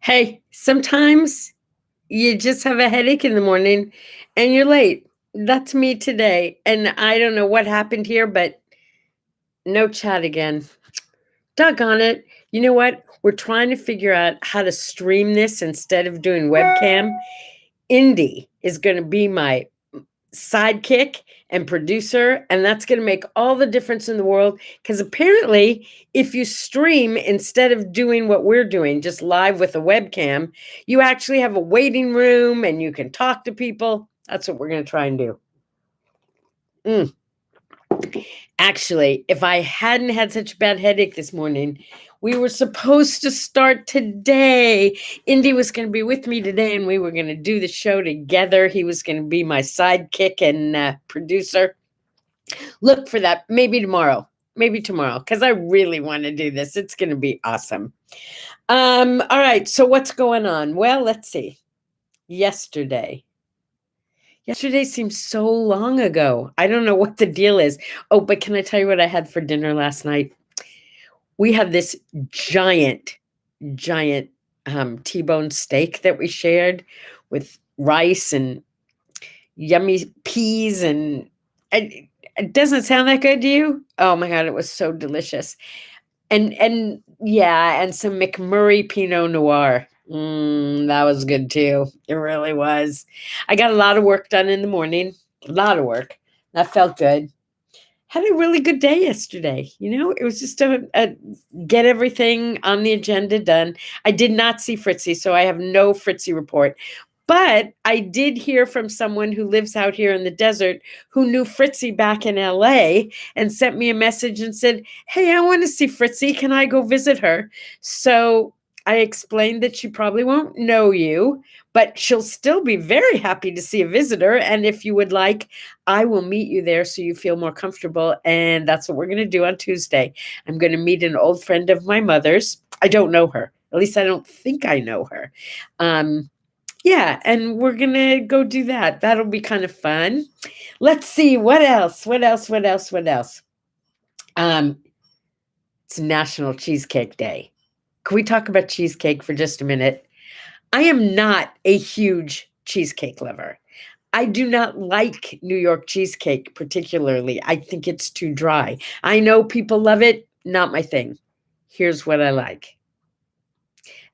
Hey, sometimes you just have a headache in the morning and you're late. That's me today. And I don't know what happened here, but no chat again. Doggone it. You know what? We're trying to figure out how to stream this instead of doing webcam. Indy is going to be my sidekick and producer, and that's going to make all the difference in the world, because apparently if you stream instead of doing what we're doing, just live with a webcam, you actually have a waiting room and you can talk to people. That's what we're going to try and do. Actually, if I hadn't had such a bad headache this morning, we were supposed to start today. Indy was going to be with me today, and we were going to do the show together. He was going to be my sidekick and producer. Look for that. Maybe tomorrow, because I really want to do this. It's going to be awesome. All right. So what's going on? Well, let's see. Yesterday seems so long ago. I don't know what the deal is. Oh, but can I tell you what I had for dinner last night? We had this giant T-bone steak that we shared with rice and yummy peas, and it doesn't sound that good to you? Oh my God, it was so delicious. And yeah, and some McMurray Pinot Noir. That was good too. It really was. I got a lot of work done in the morning. A lot of work. That felt good. Had a really good day yesterday. It was just a get everything on the agenda done. I did not see Fritzy, so I have no Fritzy report. But I did hear from someone who lives out here in the desert who knew Fritzy back in LA and sent me a message and said, "Hey, I want to see Fritzy. Can I go visit her?" So I explained that she probably won't know you, but she'll still be very happy to see a visitor. And if you would like, I will meet you there so you feel more comfortable. And that's what we're going to do on Tuesday. I'm going to meet an old friend of my mother's. I don't know her. At least I don't think I know her. Yeah, and we're going to go do that. That'll be kind of fun. Let's see. What else? It's National Cheesecake Day. Can we talk about cheesecake for just a minute? I am not a huge cheesecake lover. I do not like New York cheesecake particularly. I think it's too dry. I know people love it, not my thing. Here's what I like.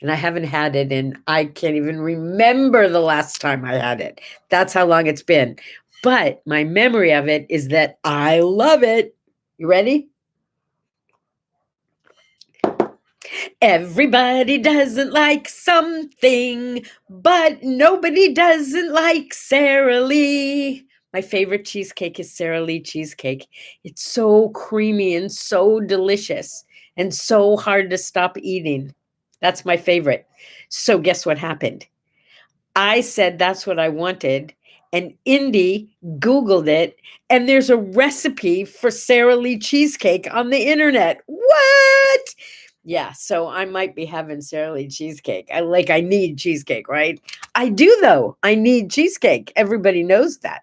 And I haven't had it in, I can't even remember the last time I had it. That's how long it's been. But my memory of it is that I love it. You ready? Everybody doesn't like something, but nobody doesn't like Sara Lee. My favorite cheesecake is Sara Lee Cheesecake. It's so creamy and so delicious and so hard to stop eating. That's my favorite. So guess what happened? I said that's what I wanted, and Indy Googled it, and there's a recipe for Sara Lee Cheesecake on the internet. What? Yeah, so I might be having Sara Lee cheesecake. I need cheesecake, right? I do though. I need cheesecake. Everybody knows that.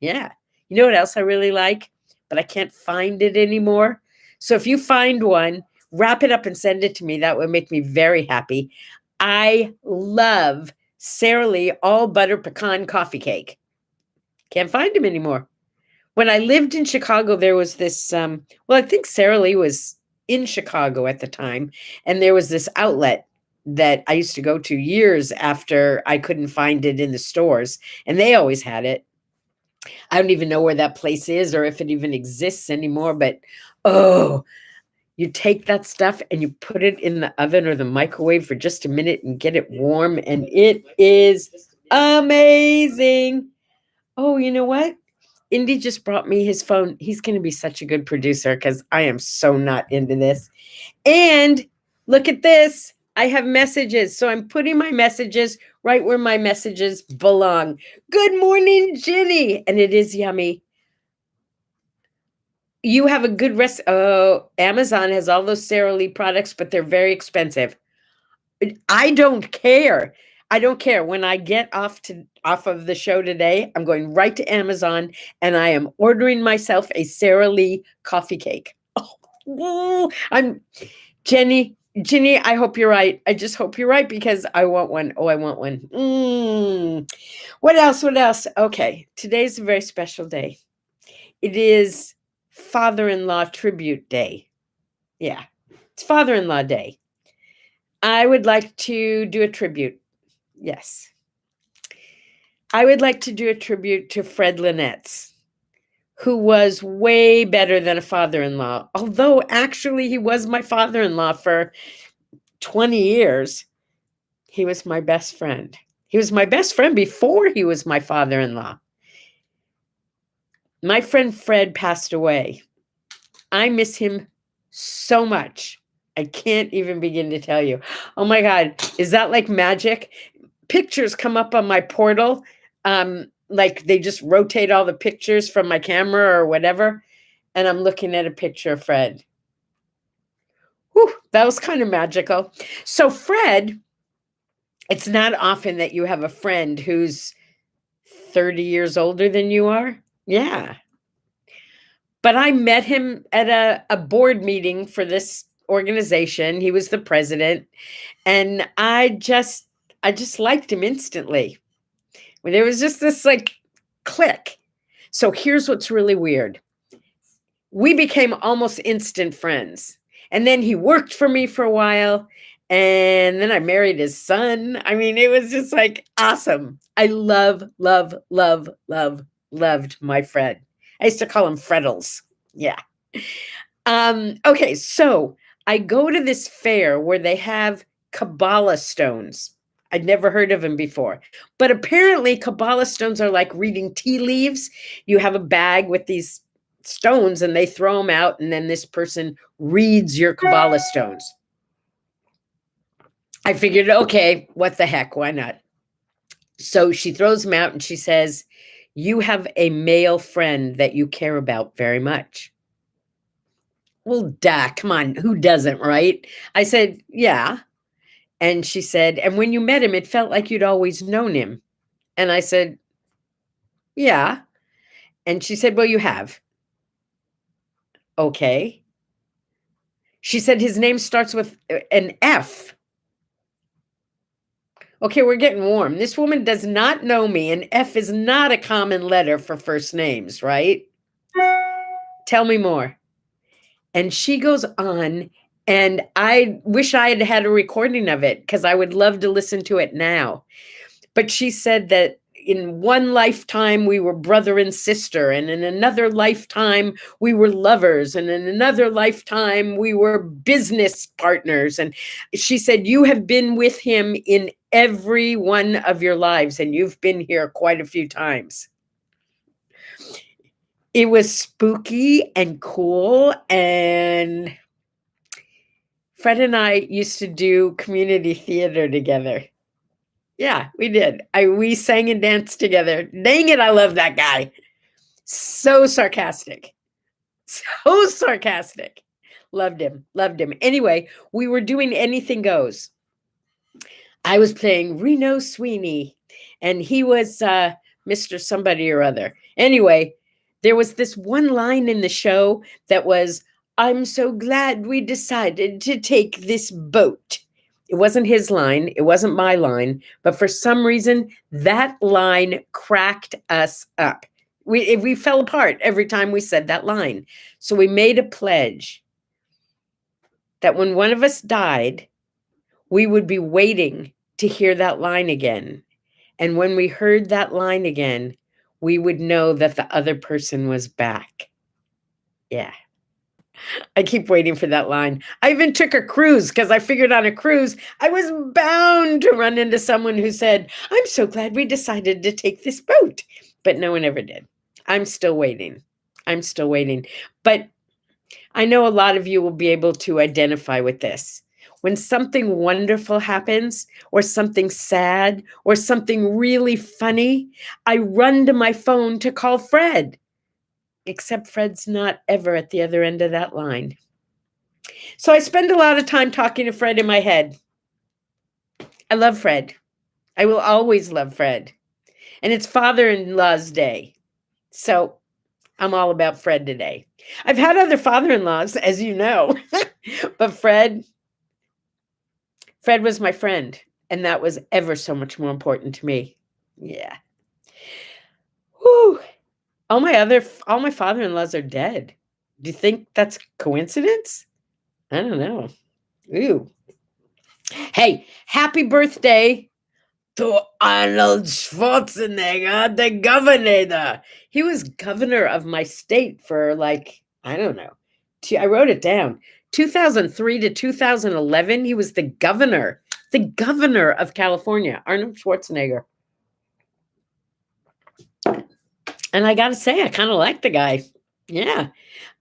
Yeah. You know what else I really like? But I can't find it anymore. So if you find one, wrap it up and send it to me. That would make me very happy. I love Sara Lee all butter pecan coffee cake. Can't find them anymore. When I lived in Chicago, there was this, I think Sara Lee was in Chicago at the time, and there was this outlet that I used to go to years after I couldn't find it in the stores, and they always had it. I don't even know where that place is or if it even exists anymore, but oh, you take that stuff and you put it in the oven or the microwave for just a minute and get it warm, and it is amazing. Oh, you know what? Indy just brought me his phone. He's going to be such a good producer because I am so not into this. And look at this. I have messages. So I'm putting my messages right where my messages belong. Good morning, Ginny. And it is yummy. You have a good rest. Oh, Amazon has all those Sara Lee products, but they're very expensive. I don't care. I don't care. When I get off of the show today, I'm going right to Amazon and I am ordering myself a Sara Lee coffee cake. Oh, I'm Jenny. Ginny, I hope you're right. I just hope you're right because I want one. Oh, I want one. What else? What else? Okay, today's a very special day. It is Father-in-Law Tribute Day. Yeah, it's Father-in-Law Day. I would like to do a tribute. Yes. I would like to do a tribute to Fred Lynette's, who was way better than a father-in-law. Although actually he was my father-in-law for 20 years. He was my best friend. He was my best friend before he was my father-in-law. My friend Fred passed away. I miss him so much. I can't even begin to tell you. Oh my God, is that like magic? Pictures come up on my portal. Like they just rotate all the pictures from my camera or whatever. And I'm looking at a picture of Fred. Whew, that was kind of magical. So Fred, it's not often that you have a friend who's 30 years older than you are. Yeah. But I met him at a board meeting for this organization. He was the president. And I just liked him instantly. There was just this like click. So here's what's really weird. We became almost instant friends. And then he worked for me for a while. And then I married his son. I mean, it was just like awesome. I loved my Fred. I used to call him Freddles. Yeah. Okay, so I go to this fair where they have Kabbalah stones. I'd never heard of them before. But apparently Kabbalah stones are like reading tea leaves. You have a bag with these stones and they throw them out and then this person reads your Kabbalah stones. I figured, okay, what the heck, why not? So she throws them out and she says, you have a male friend that you care about very much. Well, duh, come on, who doesn't, right? I said, yeah. And she said, and when you met him, it felt like you'd always known him. And I said, yeah. And she said, well, you have. Okay. She said, his name starts with an F. Okay, we're getting warm. This woman does not know me, and F is not a common letter for first names, right? Tell me more. And she goes on, and I wish I had had a recording of it because I would love to listen to it now. But she said that in one lifetime we were brother and sister, and in another lifetime we were lovers, and in another lifetime we were business partners. And she said, you have been with him in every one of your lives, and you've been here quite a few times. It was spooky and cool, and Fred and I used to do community theater together. Yeah, we did. We sang and danced together. Dang it, I love that guy. So sarcastic. So sarcastic. Loved him. Loved him. Anyway, we were doing Anything Goes. I was playing Reno Sweeney, and he was Mr. Somebody or other. Anyway, there was this one line in the show that was, I'm so glad we decided to take this boat. It wasn't his line. It wasn't my line. But for some reason, that line cracked us up. We fell apart every time we said that line. So we made a pledge that when one of us died, we would be waiting to hear that line again. And when we heard that line again, we would know that the other person was back. Yeah. I keep waiting for that line. I even took a cruise because I figured on a cruise, I was bound to run into someone who said, I'm so glad we decided to take this boat. But no one ever did. I'm still waiting. I'm still waiting. But I know a lot of you will be able to identify with this. When something wonderful happens, or something sad, or something really funny, I run to my phone to call Fred. Except Fred's not ever at the other end of that line. So I spend a lot of time talking to Fred in my head. I love Fred. I will always love Fred. And it's Father-in-Law's Day. So I'm all about Fred today. I've had other father-in-laws, as you know, but Fred, Fred was my friend, and that was ever so much more important to me. Yeah. Whew. All my father-in-laws are dead. Do you think that's coincidence? I don't know. Ooh. Hey, happy birthday to Arnold Schwarzenegger, the governor. He was governor of my state for like, I don't know. I wrote it down. 2003 to 2011, he was the governor of California, Arnold Schwarzenegger. And I got to say, I kind of like the guy. Yeah.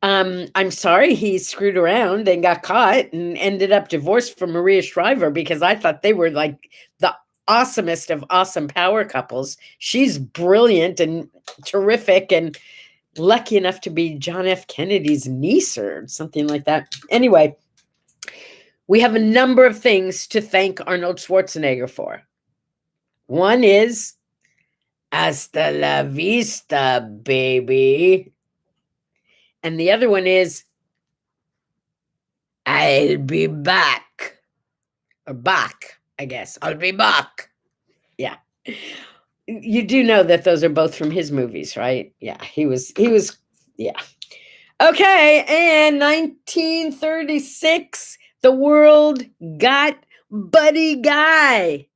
I'm sorry he screwed around and got caught and ended up divorced from Maria Shriver, because I thought they were like the awesomest of awesome power couples. She's brilliant and terrific and lucky enough to be John F. Kennedy's niece or something like that. Anyway, we have a number of things to thank Arnold Schwarzenegger for. One is hasta la vista, baby. And the other one is, I'll be back. Or back, I guess. I'll be back. Yeah. You do know that those are both from his movies, right? Yeah, he was, yeah. Okay, and 1936, the world got Buddy Guy,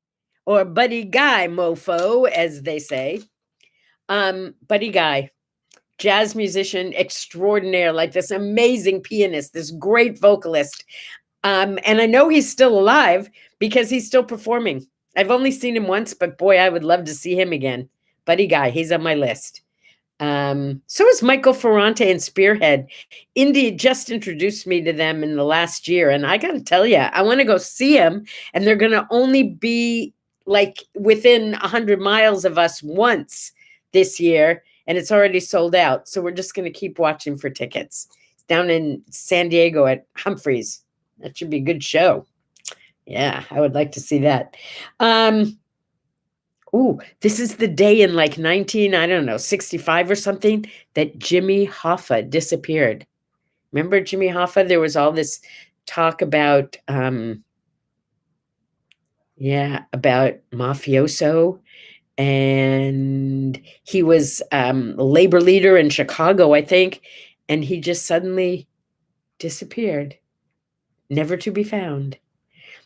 or Buddy Guy, mofo, as they say. Buddy Guy. Jazz musician extraordinaire, like this amazing pianist, this great vocalist. And I know he's still alive because he's still performing. I've only seen him once, but boy, I would love to see him again. Buddy Guy, he's on my list. So is Michael Ferrante and Spearhead. Indy just introduced me to them in the last year, and I got to tell you, I want to go see them, and they're going to only be like within 100 miles of us once this year, and it's already sold out. So we're just going to keep watching for tickets. It's down in San Diego at Humphreys. That should be a good show. Yeah, I would like to see that. This is the day in like 65 or something, that Jimmy Hoffa disappeared. Remember Jimmy Hoffa? There was all this talk about, about mafioso. And he was a labor leader in Chicago, I think, and he just suddenly disappeared, never to be found.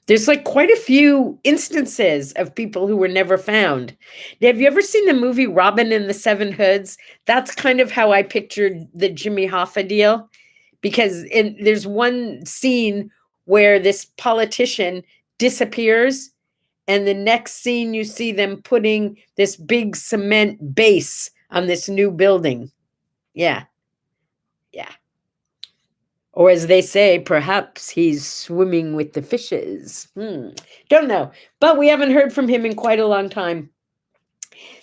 There's like quite a few instances of people who were never found. Have you ever seen the movie Robin and the Seven Hoods? That's kind of how I pictured the Jimmy Hoffa deal, because there's one scene where this politician disappears, and the next scene, you see them putting this big cement base on this new building. Yeah. Yeah. Or as they say, perhaps he's swimming with the fishes. Don't know. But we haven't heard from him in quite a long time.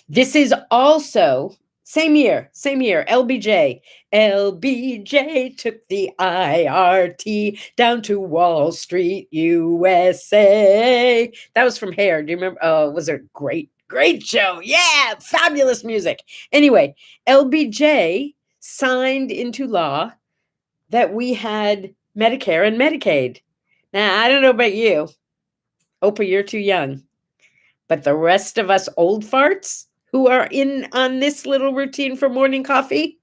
This is also same year, LBJ. LBJ took the IRT down to Wall Street, USA. That was from Hair. Do you remember? Oh, it was a great show. Yeah, fabulous music. Anyway, LBJ signed into law that we had Medicare and Medicaid. Now, I don't know about you. Oprah, you're too young. But the rest of us old farts who are in on this little routine for morning coffee,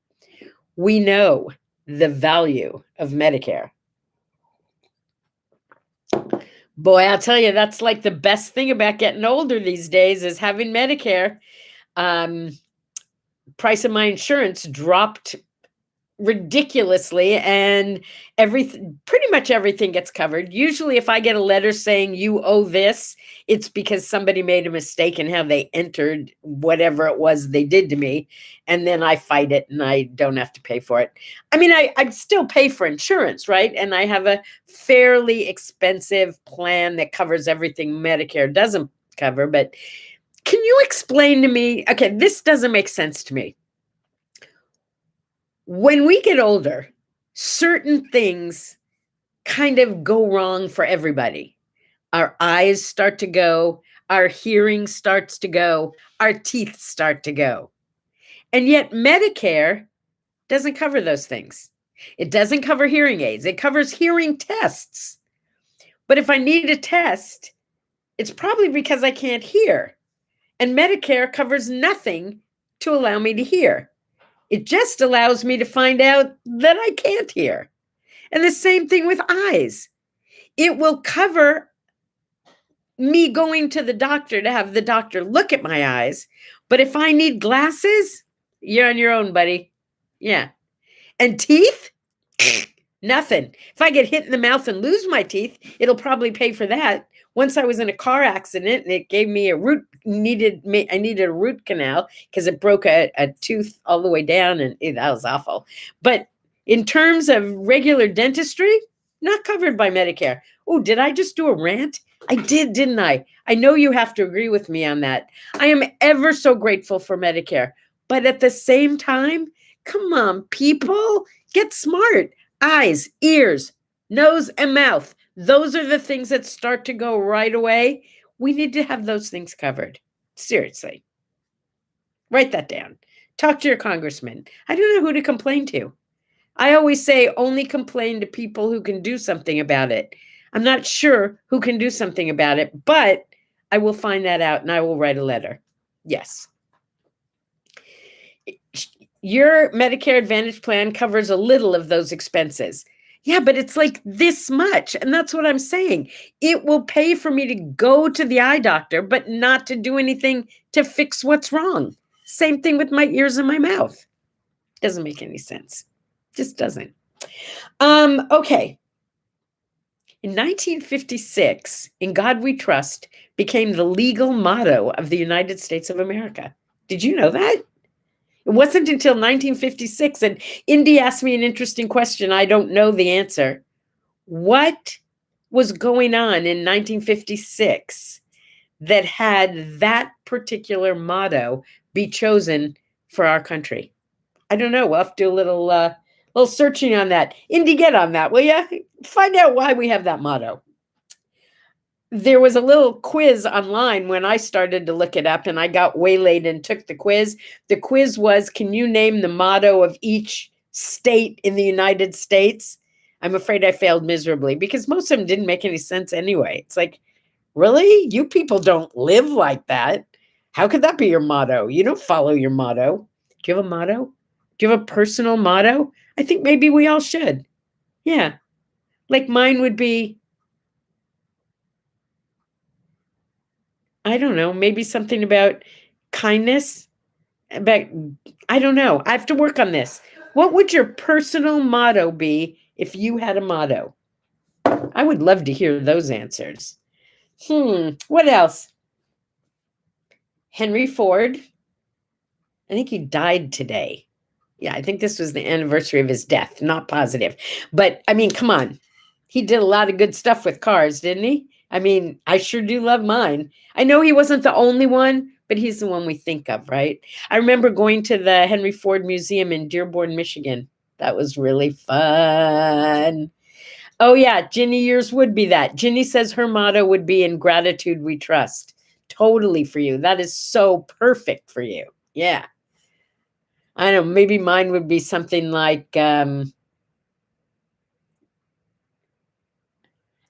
we know the value of Medicare. Boy, I'll tell you, that's like the best thing about getting older these days is having Medicare. Price of my insurance dropped ridiculously, and pretty much everything gets covered. Usually if I get a letter saying you owe this, it's because somebody made a mistake in how they entered whatever it was they did to me, and then I fight it and I don't have to pay for it. I mean, I still pay for insurance, right? And I have a fairly expensive plan that covers everything Medicare doesn't cover. But can you explain to me, okay, this doesn't make sense to me. When we get older, certain things kind of go wrong for everybody. Our eyes start to go, our hearing starts to go, our teeth start to go. And yet Medicare doesn't cover those things. It doesn't cover hearing aids. It covers hearing tests. But if I need a test, it's probably because I can't hear. And Medicare covers nothing to allow me to hear. It just allows me to find out that I can't hear. And the same thing with eyes. It will cover me going to the doctor to have the doctor look at my eyes. But if I need glasses, you're on your own, buddy. Yeah. And teeth? Nothing. If I get hit in the mouth and lose my teeth, it'll probably pay for that. Once I was in a car accident and it gave me I needed a root canal because it broke a tooth all the way down, and that was awful. But in terms of regular dentistry, not covered by Medicare. Oh, did I just do a rant? I did, didn't I? I know you have to agree with me on that. I am ever so grateful for Medicare. But at the same time, come on, people, get smart. Eyes, ears, nose, and mouth. Those are the things that start to go right away. We need to have those things covered. Seriously. Write that down. Talk to your congressman. I don't know who to complain to. I always say only complain to people who can do something about it. I'm not sure who can do something about it, but I will find that out and I will write a letter. Yes. Your Medicare Advantage plan covers a little of those expenses. Yeah, but it's like this much. And that's what I'm saying. It will pay for me to go to the eye doctor, but not to do anything to fix what's wrong. Same thing with my ears and my mouth. Doesn't make any sense. Just doesn't. Okay. In 1956, In God We Trust became the legal motto of the United States of America. Did you know that? It wasn't until 1956, and Indy asked me an interesting question. I don't know the answer. What was going on in 1956 that had that particular motto be chosen for our country? I don't know. We'll have to do a little searching on that. Indy, get on that, will you? Find out why we have that motto. There was a little quiz online when I started to look it up, and I got waylaid and took the quiz. The quiz was, can you name the motto of each state in the United States? I'm afraid I failed miserably because most of them didn't make any sense anyway. It's like, really? You people don't live like that. How could that be your motto? You don't follow your motto. Do you have a motto? Do you have a personal motto? I think maybe we all should. Yeah. Like mine would be, I don't know, maybe something about kindness, about, I don't know. I have to work on this. What would your personal motto be if you had a motto? I would love to hear those answers. What else? Henry Ford. I think he died today. Yeah, I think this was the anniversary of his death. Not positive. But, I mean, come on. He did a lot of good stuff with cars, didn't he? I mean, I sure do love mine. I know he wasn't the only one, but he's the one we think of, right? I remember going to the Henry Ford Museum in Dearborn, Michigan. That was really fun. Oh, yeah, Ginny, yours would be that. Ginny says her motto would be, in gratitude we trust. Totally for you. That is so perfect for you. Yeah. I don't know, maybe mine would be something like,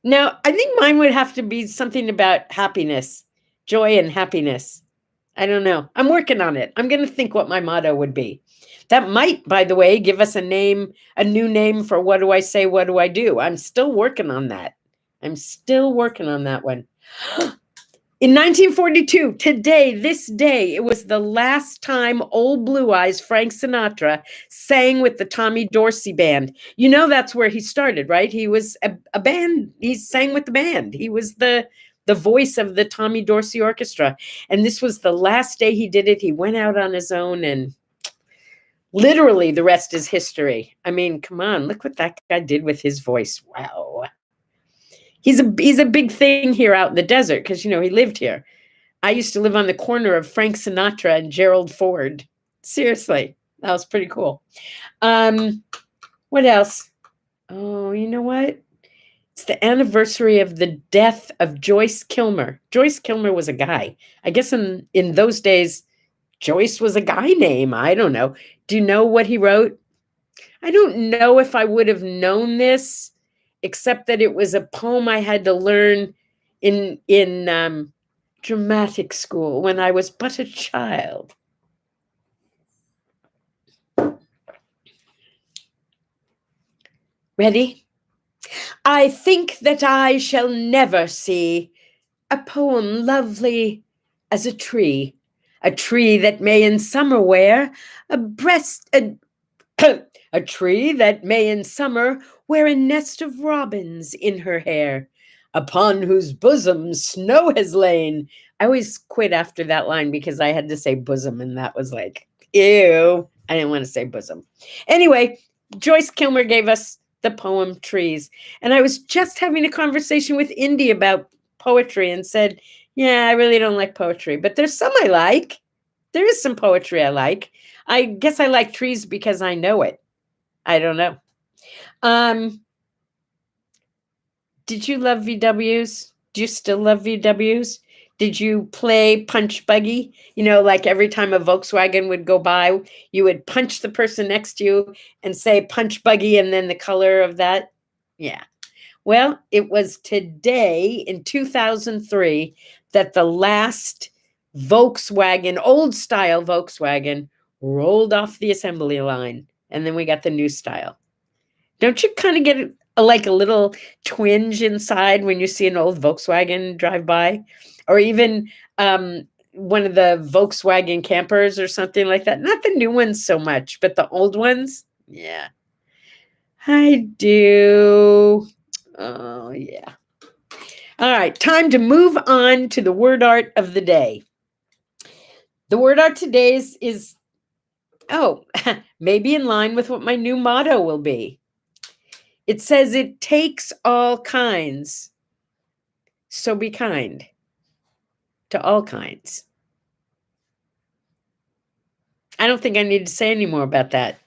no, I think mine would have to be something about happiness, joy and happiness. I don't know. I'm working on it. I'm going to think what my motto would be. That might, by the way, give us a new name for what do I say, what do I do? I'm still working on that. I'm still working on that one. In 1942, this day, it was the last time Old Blue Eyes Frank Sinatra sang with the Tommy Dorsey Band. You know that's where he started, right? He was a band. He sang with the band. He was the voice of the Tommy Dorsey Orchestra. And this was the last day he did it. He went out on his own, and literally the rest is history. I mean, come on, look what that guy did with his voice. Wow. He's a big thing here out in the desert because, you know, he lived here. I used to live on the corner of Frank Sinatra and Gerald Ford. Seriously, that was pretty cool. What else? Oh, you know what? It's the anniversary of the death of Joyce Kilmer. Joyce Kilmer was a guy. I guess in those days, Joyce was a guy name. I don't know. Do you know what he wrote? I don't know if I would have known this except that it was a poem I had to learn in dramatic school when I was but a child. Ready? I think that I shall never see a poem lovely as a tree that may in summer wear a tree that may in summer wear a nest of robins in her hair, upon whose bosom snow has lain. I always quit after that line because I had to say bosom, and that was like, ew. I didn't want to say bosom. Anyway, Joyce Kilmer gave us the poem Trees. And I was just having a conversation with Indy about poetry and said, yeah, I really don't like poetry, but there's some I like. There is some poetry I like. I guess I like trees because I know it. I don't know. Did you love VWs? Do you still love VWs? Did you play punch buggy? You know, like every time a Volkswagen would go by, you would punch the person next to you and say punch buggy and then the color of that. Yeah. Well, it was today in 2003 that the last Volkswagen, old style Volkswagen, rolled off the assembly line. And then we got the new style. Don't you kind of get like a little twinge inside when you see an old Volkswagen drive by? Or even one of the Volkswagen campers or something like that. Not the new ones so much, but the old ones. Yeah. I do. Oh, yeah. All right, time to move on to the word art of the day. The word art today is maybe in line with what my new motto will be. It says it takes all kinds, so be kind to all kinds. I don't think I need to say any more about that.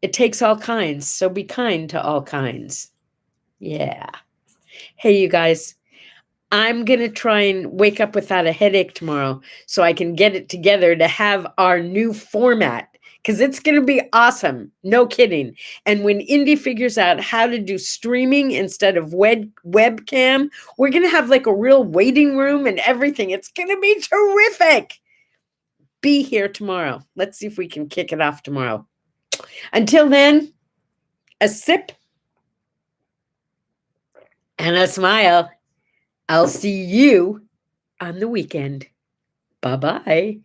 It takes all kinds, so be kind to all kinds. Yeah. Hey, you guys, I'm going to try and wake up without a headache tomorrow so I can get it together to have our new format because it's going to be awesome. No kidding. And when Indy figures out how to do streaming instead of webcam, we're going to have like a real waiting room and everything. It's going to be terrific. Be here tomorrow. Let's see if we can kick it off tomorrow. Until then, a sip and a smile. I'll see you on the weekend. Bye-bye.